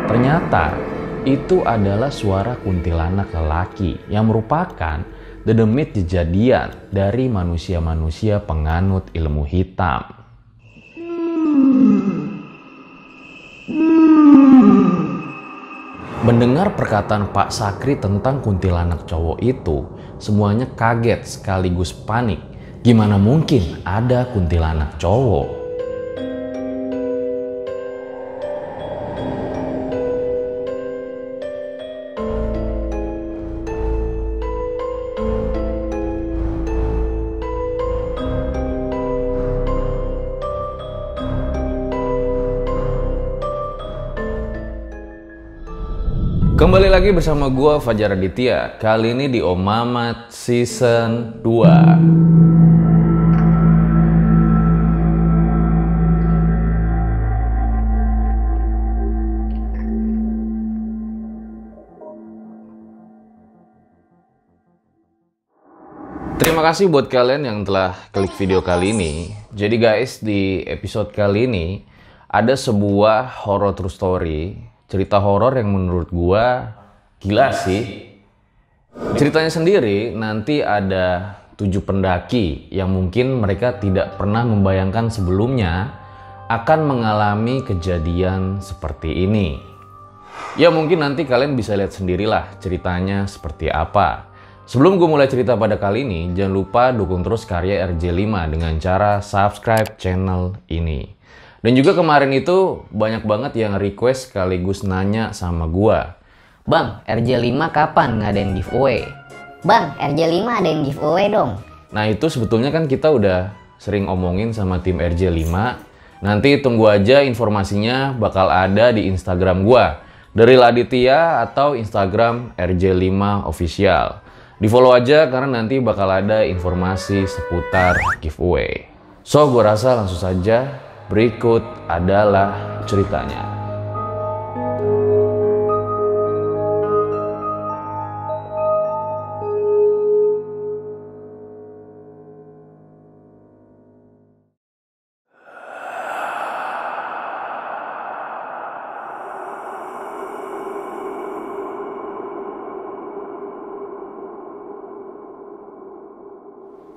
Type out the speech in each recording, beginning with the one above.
Ternyata itu adalah suara kuntilanak lelaki yang merupakan dedemit kejadian dari manusia-manusia penganut ilmu hitam. Mendengar perkataan Pak Sakri tentang kuntilanak cowok itu, semuanya kaget sekaligus panik. Gimana mungkin ada kuntilanak cowok? Kembali lagi bersama gua Fajar Aditya. Kali ini di Om Mamat Season 2. Terima kasih buat kalian yang telah klik video kali ini. Jadi guys, di episode kali ini ada sebuah horror true story. Cerita horor yang menurut gua gila sih. Ceritanya sendiri nanti ada 7 pendaki yang mungkin mereka tidak pernah membayangkan sebelumnya akan mengalami kejadian seperti ini. Ya mungkin nanti kalian bisa lihat sendirilah ceritanya seperti apa. Sebelum gue mulai cerita pada kali ini, jangan lupa dukung terus karya RJ5 dengan cara subscribe channel ini. Dan juga kemarin itu banyak banget yang request sekaligus nanya sama gua. Bang, RJ5 kapan ngadain giveaway? Bang, RJ5 adain giveaway dong. Nah itu sebetulnya kan kita udah sering omongin sama tim RJ5. Nanti tunggu aja informasinya bakal ada di Instagram gua. Dari Aditya atau Instagram RJ5 Official. Di follow aja karena nanti bakal ada informasi seputar giveaway. So gua rasa langsung saja. Berikut adalah ceritanya.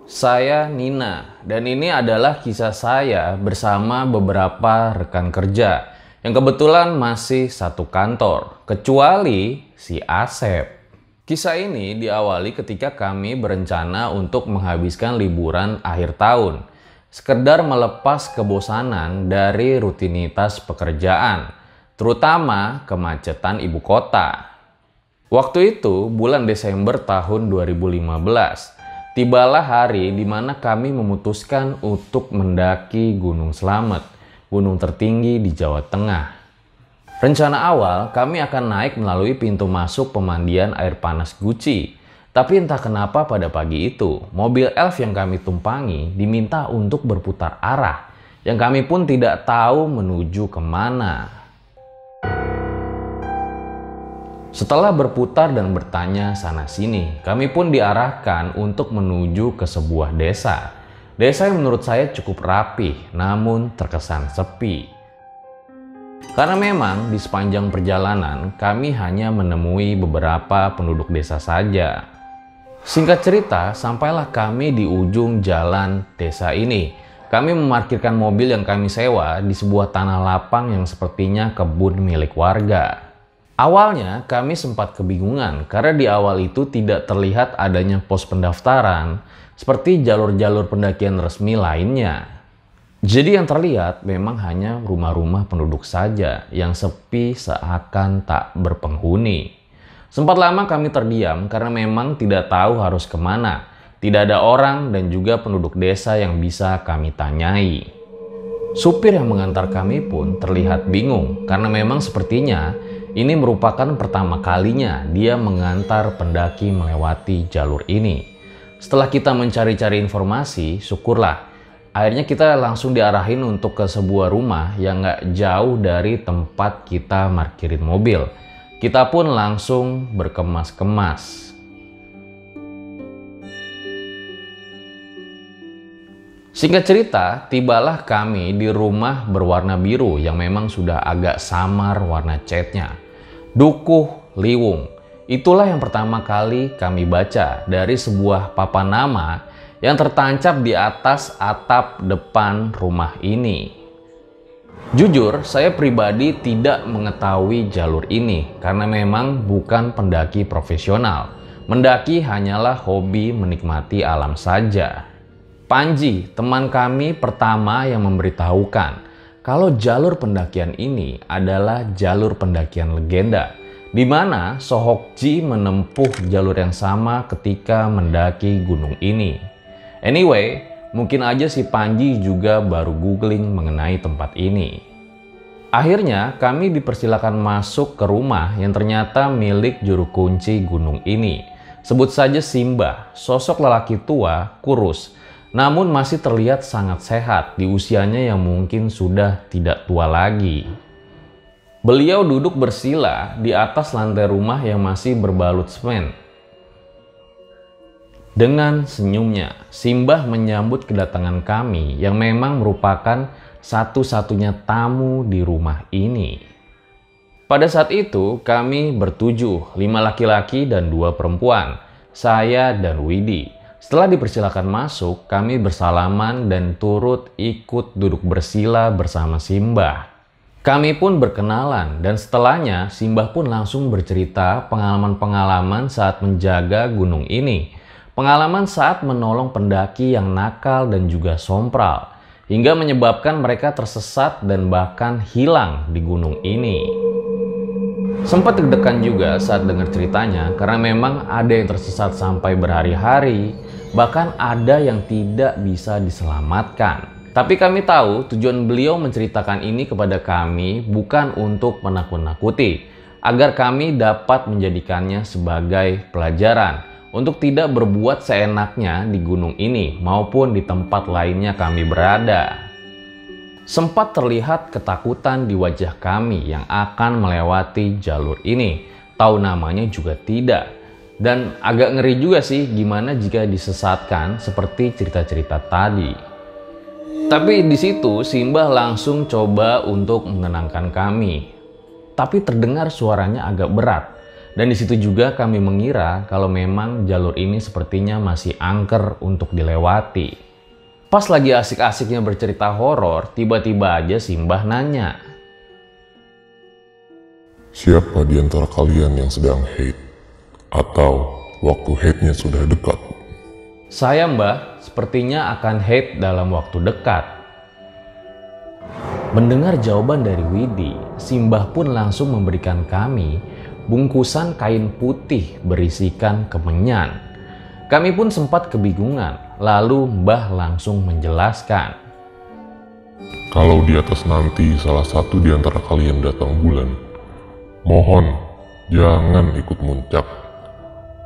Saya Nina, dan ini adalah kisah saya bersama beberapa rekan kerja yang kebetulan masih satu kantor, kecuali si Asep. Kisah ini diawali ketika kami berencana untuk menghabiskan liburan akhir tahun, sekedar melepas kebosanan dari rutinitas pekerjaan, terutama kemacetan ibu kota. Waktu itu bulan Desember tahun 2015. Tibalah hari di mana kami memutuskan untuk mendaki Gunung Slamet, gunung tertinggi di Jawa Tengah. Rencana awal kami akan naik melalui pintu masuk pemandian air panas Guci. Tapi entah kenapa pada pagi itu, mobil elf yang kami tumpangi diminta untuk berputar arah, yang kami pun tidak tahu menuju kemana. Setelah berputar dan bertanya sana-sini, kami pun diarahkan untuk menuju ke sebuah desa. Desa yang menurut saya cukup rapih, namun terkesan sepi. Karena memang di sepanjang perjalanan, kami hanya menemui beberapa penduduk desa saja. Singkat cerita, sampailah kami di ujung jalan desa ini. Kami memarkirkan mobil yang kami sewa di sebuah tanah lapang yang sepertinya kebun milik warga. Awalnya kami sempat kebingungan karena di awal itu tidak terlihat adanya pos pendaftaran seperti jalur-jalur pendakian resmi lainnya. Jadi yang terlihat memang hanya rumah-rumah penduduk saja yang sepi seakan tak berpenghuni. Sempat lama kami terdiam karena memang tidak tahu harus kemana. Tidak ada orang dan juga penduduk desa yang bisa kami tanyai. Supir yang mengantar kami pun terlihat bingung karena memang sepertinya ini merupakan pertama kalinya dia mengantar pendaki melewati jalur ini. Setelah kita mencari-cari informasi, syukurlah. Akhirnya kita langsung diarahin untuk ke sebuah rumah yang gak jauh dari tempat kita parkirin mobil. Kita pun langsung berkemas-kemas. Singkat cerita, tibalah kami di rumah berwarna biru yang memang sudah agak samar warna catnya. Dukuh Liwung. Itulah yang pertama kali kami baca dari sebuah papan nama yang tertancap di atas atap depan rumah ini. Jujur, saya pribadi tidak mengetahui jalur ini karena memang bukan pendaki profesional. Mendaki hanyalah hobi menikmati alam saja. Panji, teman kami pertama yang memberitahukan kalau jalur pendakian ini adalah jalur pendakian legenda, di mana Sohokji menempuh jalur yang sama ketika mendaki gunung ini. Anyway, mungkin aja si Panji juga baru googling mengenai tempat ini. Akhirnya kami dipersilakan masuk ke rumah yang ternyata milik juru kunci gunung ini. Sebut saja Simbah, sosok lelaki tua, kurus, namun masih terlihat sangat sehat di usianya yang mungkin sudah tidak tua lagi. Beliau duduk bersila di atas lantai rumah yang masih berbalut semen. Dengan senyumnya, Simbah menyambut kedatangan kami yang memang merupakan satu-satunya tamu di rumah ini. Pada saat itu kami bertujuh, 5 laki-laki dan 2 perempuan, saya dan Widi. Setelah dipersilakan masuk, kami bersalaman dan turut ikut duduk bersila bersama Simbah. Kami pun berkenalan dan setelahnya Simbah pun langsung bercerita pengalaman-pengalaman saat menjaga gunung ini. Pengalaman saat menolong pendaki yang nakal dan juga sompral, hingga menyebabkan mereka tersesat dan bahkan hilang di gunung ini. Sempat deg-degan juga saat dengar ceritanya karena memang ada yang tersesat sampai berhari-hari, bahkan ada yang tidak bisa diselamatkan. Tapi kami tahu tujuan beliau menceritakan ini kepada kami bukan untuk menakut-nakuti, agar kami dapat menjadikannya sebagai pelajaran untuk tidak berbuat seenaknya di gunung ini maupun di tempat lainnya kami berada. Sempat terlihat ketakutan di wajah kami yang akan melewati jalur ini. Tahu namanya juga tidak. Dan agak ngeri juga sih gimana jika disesatkan seperti cerita-cerita tadi. Tapi di situ Simbah langsung coba untuk menenangkan kami. Tapi terdengar suaranya agak berat. Dan di situ juga kami mengira kalau memang jalur ini sepertinya masih angker untuk dilewati. Pas lagi asik-asiknya bercerita horor, tiba-tiba aja Simbah nanya. Siapa di antara kalian yang sedang haid? Atau waktu haidnya sudah dekat? Saya Mbah, sepertinya akan haid dalam waktu dekat. Mendengar jawaban dari Widi, Simbah pun langsung memberikan kami bungkusan kain putih berisikan kemenyan. Kami pun sempat kebingungan, lalu Mbah langsung menjelaskan. Kalau di atas nanti salah satu di antara kalian datang bulan, mohon jangan ikut muncak.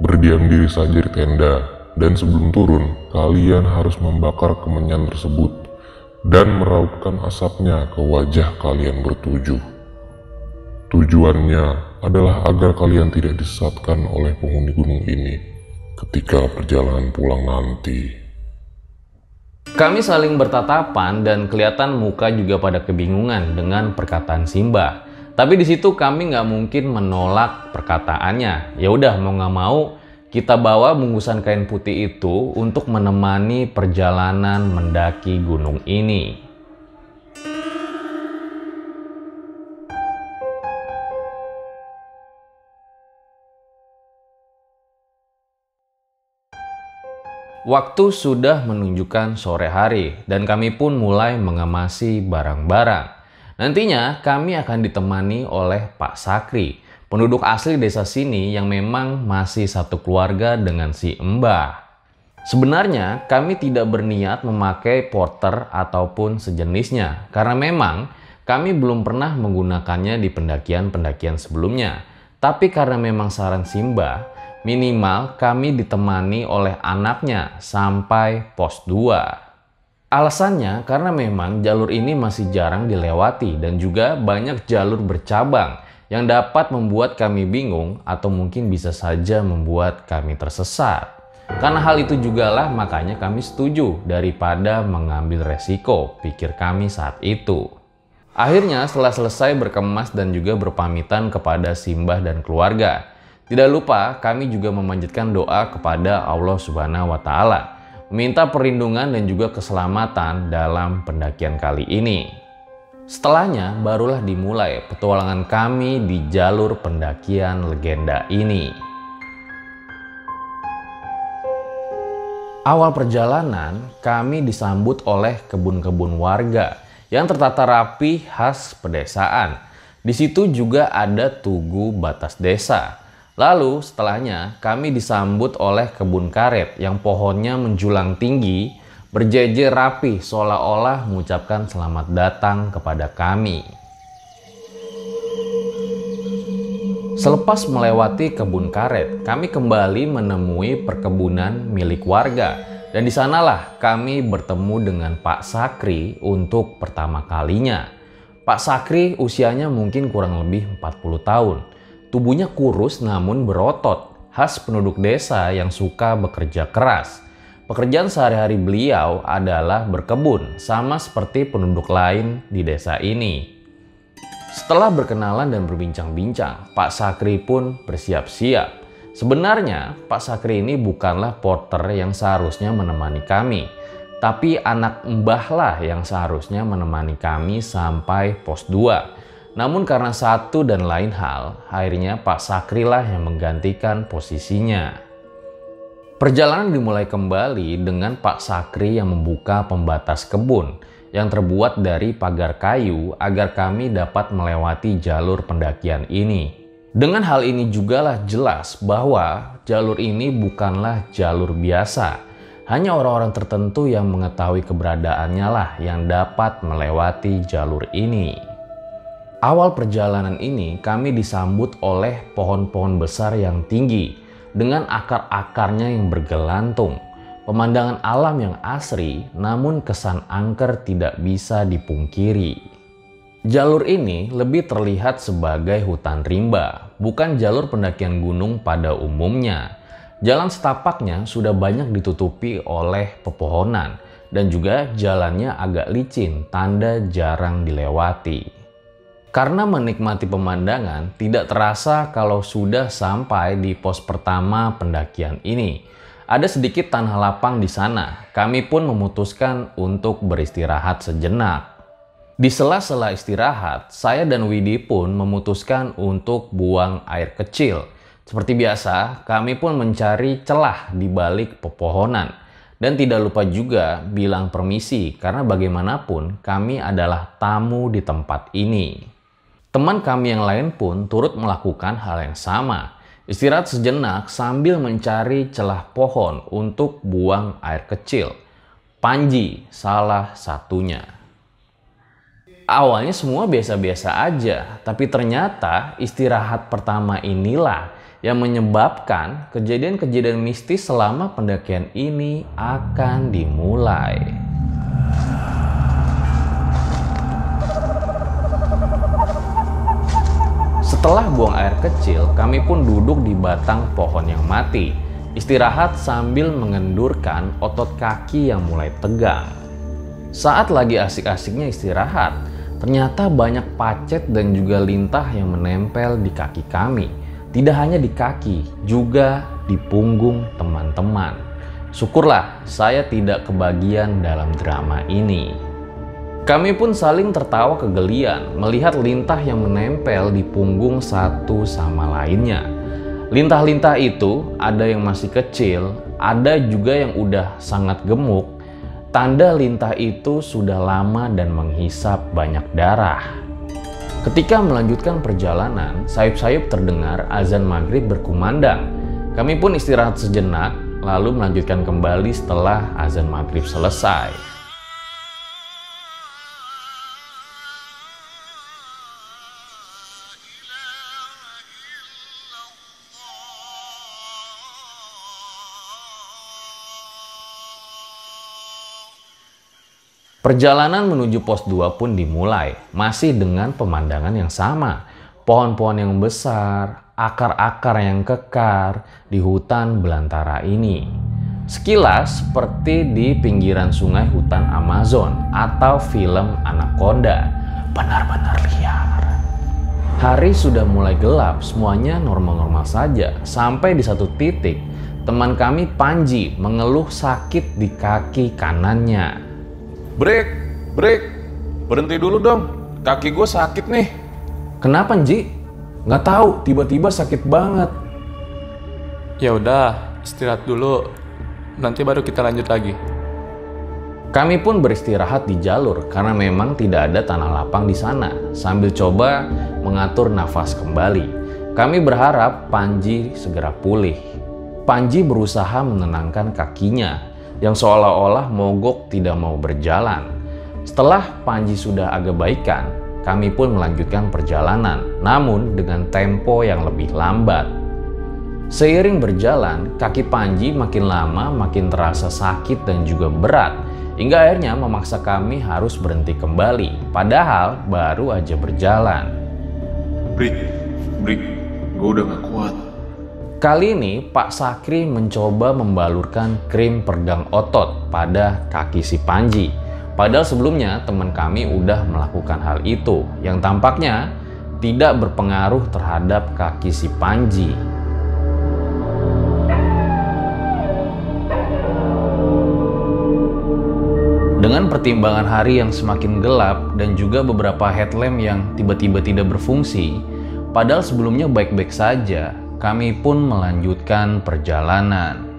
Berdiam diri saja di tenda, dan sebelum turun, kalian harus membakar kemenyan tersebut dan merautkan asapnya ke wajah kalian bertujuh. Tujuannya adalah agar kalian tidak disesatkan oleh penghuni gunung ini ketika perjalanan pulang nanti. Kami saling bertatapan dan kelihatan muka juga pada kebingungan dengan perkataan Simbah. Tapi di situ kami nggak mungkin menolak perkataannya. Ya udah mau nggak mau kita bawa bungkusan kain putih itu untuk menemani perjalanan mendaki gunung ini. Waktu sudah menunjukkan sore hari dan kami pun mulai mengemasi barang-barang. Nantinya kami akan ditemani oleh Pak Sakri, penduduk asli desa sini yang memang masih satu keluarga dengan si Mbah. Sebenarnya kami tidak berniat memakai porter ataupun sejenisnya karena memang kami belum pernah menggunakannya di pendakian-pendakian sebelumnya. Tapi karena memang saran Simbah, minimal kami ditemani oleh anaknya sampai pos 2. Alasannya karena memang jalur ini masih jarang dilewati dan juga banyak jalur bercabang yang dapat membuat kami bingung atau mungkin bisa saja membuat kami tersesat. Karena hal itu jugalah makanya kami setuju daripada mengambil resiko, pikir kami saat itu. Akhirnya setelah selesai berkemas dan juga berpamitan kepada simbah dan keluarga, tidak lupa kami juga memanjatkan doa kepada Allah Subhanahu wa Ta'ala, meminta perlindungan dan juga keselamatan dalam pendakian kali ini. Setelahnya barulah dimulai petualangan kami di jalur pendakian legenda ini. Awal perjalanan kami disambut oleh kebun-kebun warga yang tertata rapi khas pedesaan. Di situ juga ada tugu batas desa. Lalu setelahnya kami disambut oleh kebun karet yang pohonnya menjulang tinggi, berjejer rapi seolah-olah mengucapkan selamat datang kepada kami. Selepas melewati kebun karet, kami kembali menemui perkebunan milik warga. Dan di sanalah kami bertemu dengan Pak Sakri untuk pertama kalinya. Pak Sakri usianya mungkin kurang lebih 40 tahun. Tubuhnya kurus namun berotot, khas penduduk desa yang suka bekerja keras. Pekerjaan sehari-hari beliau adalah berkebun, sama seperti penduduk lain di desa ini. Setelah berkenalan dan berbincang-bincang, Pak Sakri pun bersiap-siap. Sebenarnya Pak Sakri ini bukanlah porter yang seharusnya menemani kami, tapi anak mbahlah yang seharusnya menemani kami sampai pos 2. Namun karena satu dan lain hal, akhirnya Pak Sakri lah yang menggantikan posisinya. Perjalanan dimulai kembali dengan Pak Sakri yang membuka pembatas kebun yang terbuat dari pagar kayu agar kami dapat melewati jalur pendakian ini. Dengan hal ini jugalah jelas bahwa jalur ini bukanlah jalur biasa. Hanya orang-orang tertentu yang mengetahui keberadaannya lah yang dapat melewati jalur ini. Awal perjalanan ini kami disambut oleh pohon-pohon besar yang tinggi dengan akar-akarnya yang bergelantung. Pemandangan alam yang asri namun kesan angker tidak bisa dipungkiri. Jalur ini lebih terlihat sebagai hutan rimba, bukan jalur pendakian gunung pada umumnya. Jalan setapaknya sudah banyak ditutupi oleh pepohonan dan juga jalannya agak licin, tanda jarang dilewati. Karena menikmati pemandangan, tidak terasa kalau sudah sampai di pos pertama pendakian ini. Ada sedikit tanah lapang di sana. Kami pun memutuskan untuk beristirahat sejenak. Di sela-sela istirahat, saya dan Widi pun memutuskan untuk buang air kecil. Seperti biasa, kami pun mencari celah di balik pepohonan. Dan tidak lupa juga bilang permisi, karena bagaimanapun kami adalah tamu di tempat ini. Teman kami yang lain pun turut melakukan hal yang sama. Istirahat sejenak sambil mencari celah pohon untuk buang air kecil. Panji salah satunya. Awalnya semua biasa-biasa aja, tapi ternyata istirahat pertama inilah yang menyebabkan kejadian-kejadian mistis selama pendakian ini akan dimulai. Setelah buang air kecil, kami pun duduk di batang pohon yang mati, istirahat sambil mengendurkan otot kaki yang mulai tegang. Saat lagi asik-asiknya istirahat, ternyata banyak pacet dan juga lintah yang menempel di kaki kami. Tidak hanya di kaki, juga di punggung teman-teman. Syukurlah saya tidak kebagian dalam drama ini. Kami pun saling tertawa kegelian melihat lintah yang menempel di punggung satu sama lainnya. Lintah-lintah itu ada yang masih kecil, ada juga yang udah sangat gemuk. Tanda lintah itu sudah lama dan menghisap banyak darah. Ketika melanjutkan perjalanan, sayup-sayup terdengar azan maghrib berkumandang. Kami pun istirahat sejenak, lalu melanjutkan kembali setelah azan maghrib selesai. Perjalanan menuju pos 2 pun dimulai, masih dengan pemandangan yang sama. Pohon-pohon yang besar, akar-akar yang kekar di hutan belantara ini. Sekilas seperti di pinggiran sungai hutan Amazon atau film Anaconda. Benar-benar liar. Hari sudah mulai gelap, semuanya normal-normal saja. Sampai di satu titik, teman kami Panji mengeluh sakit di kaki kanannya. Break, berhenti dulu dong. Kaki gue sakit nih. Kenapa, Ji? Nggak tahu, tiba-tiba sakit banget. Ya udah, istirahat dulu. Nanti baru kita lanjut lagi. Kami pun beristirahat di jalur karena memang tidak ada tanah lapang di sana. Sambil coba mengatur nafas kembali. Kami berharap Panji segera pulih. Panji berusaha menenangkan kakinya yang seolah-olah mogok tidak mau berjalan. Setelah Panji sudah agak baikan, kami pun melanjutkan perjalanan, namun dengan tempo yang lebih lambat. Seiring berjalan, kaki Panji makin lama makin terasa sakit dan juga berat, hingga akhirnya memaksa kami harus berhenti kembali, padahal baru aja berjalan. Break, gue udah gak kuat. Kali ini Pak Sakri mencoba membalurkan krim peregang otot pada kaki si Panji. Padahal sebelumnya teman kami udah melakukan hal itu, yang tampaknya tidak berpengaruh terhadap kaki si Panji. Dengan pertimbangan hari yang semakin gelap dan juga beberapa headlamp yang tiba-tiba tidak berfungsi, padahal sebelumnya baik-baik saja, kami pun melanjutkan perjalanan.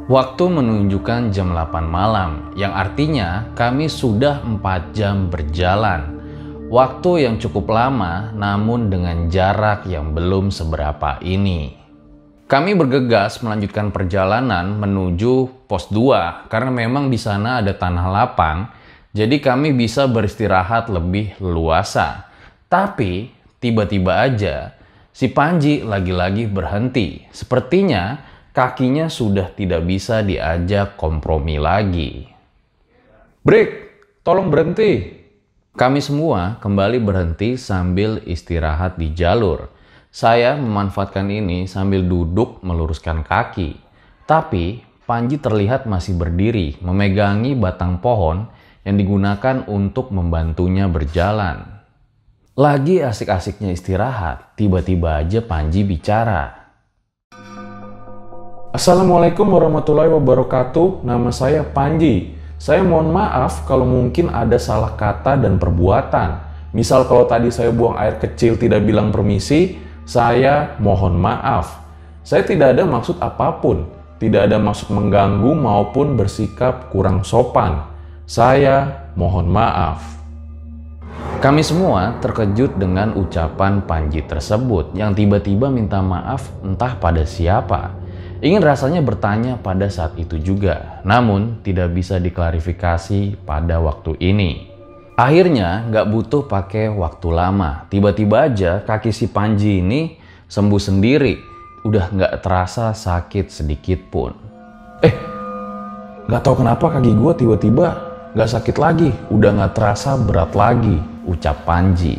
Waktu menunjukkan jam 8 malam, yang artinya kami sudah 4 jam berjalan. Waktu yang cukup lama, namun dengan jarak yang belum seberapa ini. Kami bergegas melanjutkan perjalanan menuju pos 2 karena memang di sana ada tanah lapang, jadi kami bisa beristirahat lebih leluasa. Tapi tiba-tiba aja si Panji lagi-lagi berhenti. Sepertinya kakinya sudah tidak bisa diajak kompromi lagi. Break, tolong berhenti. Kami semua kembali berhenti sambil istirahat di jalur. Saya memanfaatkan ini sambil duduk meluruskan kaki. Tapi Panji terlihat masih berdiri memegangi batang pohon yang digunakan untuk membantunya berjalan. Lagi asik-asiknya istirahat, tiba-tiba aja Panji bicara. Assalamualaikum warahmatullahi wabarakatuh. Nama saya Panji. Saya mohon maaf kalau mungkin ada salah kata dan perbuatan. Misal kalau tadi saya buang air kecil tidak bilang permisi, saya mohon maaf. Saya tidak ada maksud apapun, tidak ada maksud mengganggu maupun bersikap kurang sopan. Saya mohon maaf. Kami semua terkejut dengan ucapan Panji tersebut yang tiba-tiba minta maaf entah pada siapa. Ingin rasanya bertanya pada saat itu juga, namun tidak bisa diklarifikasi pada waktu ini. Akhirnya nggak butuh pakai waktu lama. Tiba-tiba aja kaki si Panji ini sembuh sendiri. Udah nggak terasa sakit sedikit pun. Nggak tahu kenapa kaki gue tiba-tiba nggak sakit lagi. Udah nggak terasa berat lagi, ucap Panji.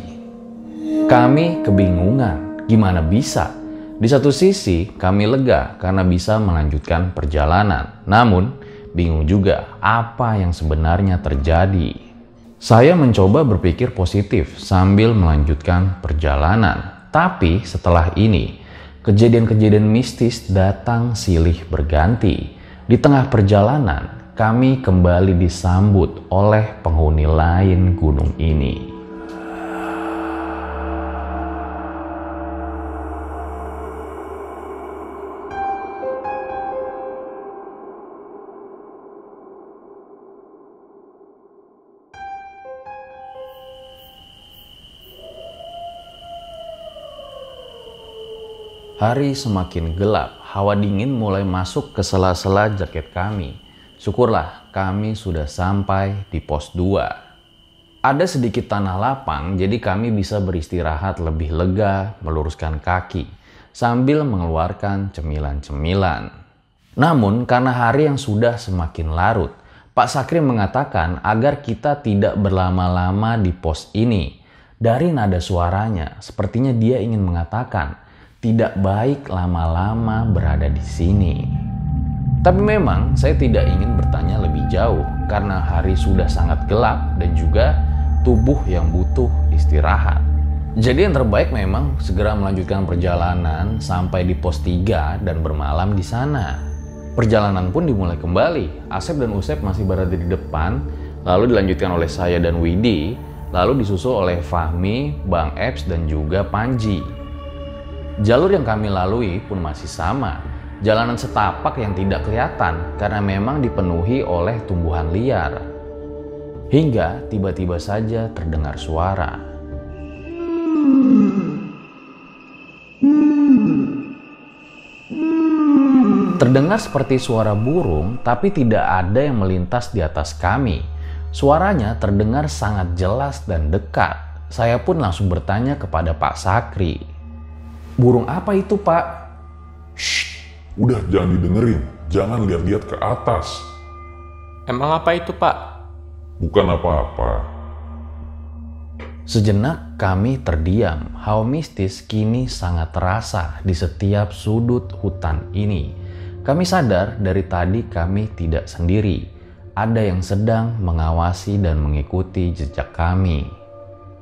Kami kebingungan, gimana bisa? Di satu sisi kami lega karena bisa melanjutkan perjalanan. Namun bingung juga apa yang sebenarnya terjadi. Saya mencoba berpikir positif sambil melanjutkan perjalanan. Tapi setelah ini, kejadian-kejadian mistis datang silih berganti. Di tengah perjalanan, kami kembali disambut oleh penghuni lain gunung ini. Hari semakin gelap, hawa dingin mulai masuk ke sela-sela jaket kami. Syukurlah kami sudah sampai di pos 2. Ada sedikit tanah lapang, jadi kami bisa beristirahat lebih lega, meluruskan kaki, sambil mengeluarkan cemilan-cemilan. Namun karena hari yang sudah semakin larut, Pak Sakri mengatakan agar kita tidak berlama-lama di pos ini. Dari nada suaranya, sepertinya dia ingin mengatakan, tidak baik lama-lama berada di sini. Tapi memang saya tidak ingin bertanya lebih jauh karena hari sudah sangat gelap dan juga tubuh yang butuh istirahat. Jadi yang terbaik memang segera melanjutkan perjalanan sampai di pos 3 dan bermalam di sana. Perjalanan pun dimulai kembali. Asep dan Usep masih berada di depan, lalu dilanjutkan oleh saya dan Widi, lalu disusul oleh Fahmi, Bang Eps, dan juga Panji. Jalur yang kami lalui pun masih sama. Jalanan setapak yang tidak kelihatan karena memang dipenuhi oleh tumbuhan liar. Hingga tiba-tiba saja terdengar suara. Terdengar seperti suara burung, tapi tidak ada yang melintas di atas kami. Suaranya terdengar sangat jelas dan dekat. Saya pun langsung bertanya kepada Pak Sakri. "Burung apa itu, Pak?" Shh, udah jangan didengerin, jangan lihat-lihat ke atas. Emang apa itu, Pak? Bukan apa-apa. Sejenak kami terdiam. Hawa mistis kini sangat terasa di setiap sudut hutan ini. Kami sadar dari tadi kami tidak sendiri. Ada yang sedang mengawasi dan mengikuti jejak kami.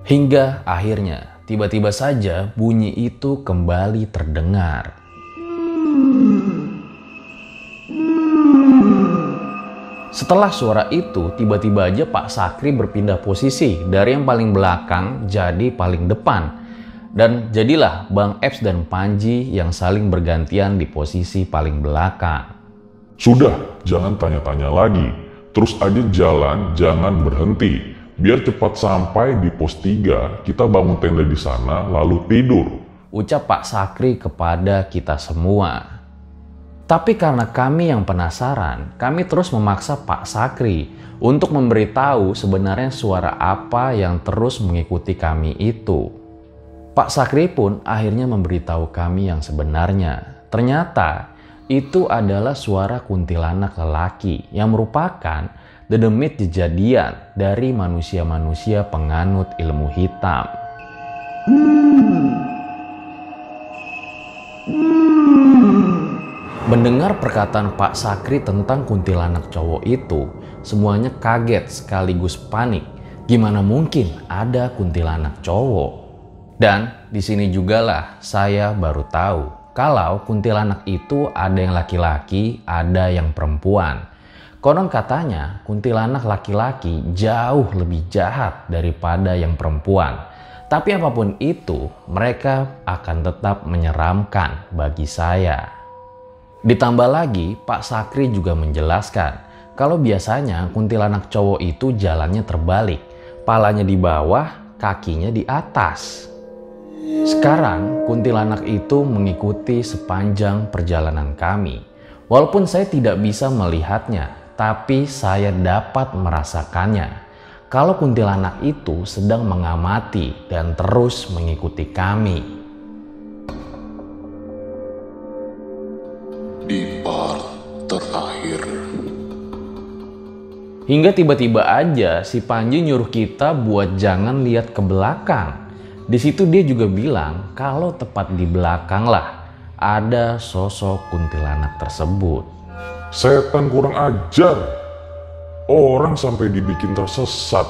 Hingga akhirnya, tiba-tiba saja bunyi itu kembali terdengar. Setelah suara itu, tiba-tiba aja Pak Sakri berpindah posisi dari yang paling belakang jadi paling depan. Dan jadilah Bang Eps dan Panji yang saling bergantian di posisi paling belakang. Sudah, jangan tanya-tanya lagi. Terus aja jalan, jangan berhenti. Biar cepat sampai di pos 3, kita bangun tenda di sana lalu tidur. Ucap Pak Sakri kepada kita semua. Tapi karena kami yang penasaran, kami terus memaksa Pak Sakri untuk memberitahu sebenarnya suara apa yang terus mengikuti kami itu. Pak Sakri pun akhirnya memberitahu kami yang sebenarnya. Ternyata itu adalah suara kuntilanak lelaki yang merupakan dedemit kejadian dari manusia-manusia penganut ilmu hitam. Mendengar perkataan Pak Sakri tentang kuntilanak cowok itu, semuanya kaget sekaligus panik. Gimana mungkin ada kuntilanak cowok? Dan di sini jugalah saya baru tahu kalau kuntilanak itu ada yang laki-laki, ada yang perempuan. Konon katanya kuntilanak laki-laki jauh lebih jahat daripada yang perempuan. Tapi apapun itu, mereka akan tetap menyeramkan bagi saya. Ditambah lagi, Pak Sakri juga menjelaskan kalau biasanya kuntilanak cowok itu jalannya terbalik, palanya di bawah, kakinya di atas. Sekarang kuntilanak itu mengikuti sepanjang perjalanan kami. Walaupun saya tidak bisa melihatnya, tapi saya dapat merasakannya. Kalau kuntilanak itu sedang mengamati dan terus mengikuti kami. Di part terakhir. Hingga tiba-tiba aja si Panji nyuruh kita buat jangan lihat ke belakang. Di situ dia juga bilang kalau tepat di belakang lah ada sosok kuntilanak tersebut. Setan kurang ajar. Orang sampai dibikin tersesat.